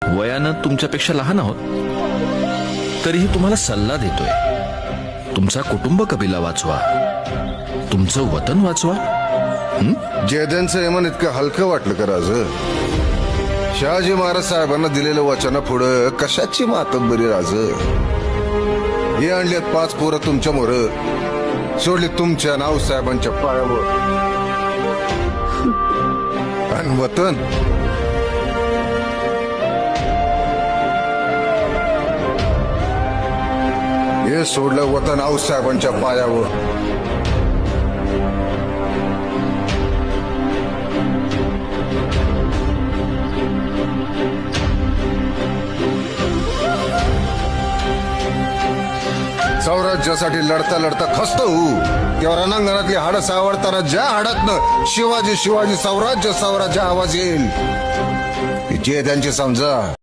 वयानं तुमच्यापेक्षा लहान आहोत, तरीही तुम्हाला सल्ला देतोय. तुमचा कुटुंब कबिला वाचवा, तुमचं वतन वाचवा. जयद्यांचं यमन इतकं हलकं वाटलं का राज? शहाजी महाराज साहेबांना दिलेलं वचना पुढं कशाची मातब्बरी राज? हे आणल्यात 5 पोरं तुमच्या मोर, सोडली तुमच्या नावसाहेबांच्या पायावर. आणि वतन हे सोडलं वतन आऊसाहेबांच्या पायावर. स्वराज्यासाठी लढता लढता खस्त होऊ, तेव्हा रणांगणातली हाडं सावरताना ज्या हाडातनं शिवाजी शिवाजी स्वराज्य स्वराज्य आवाज येईल, जे त्यांची समजा.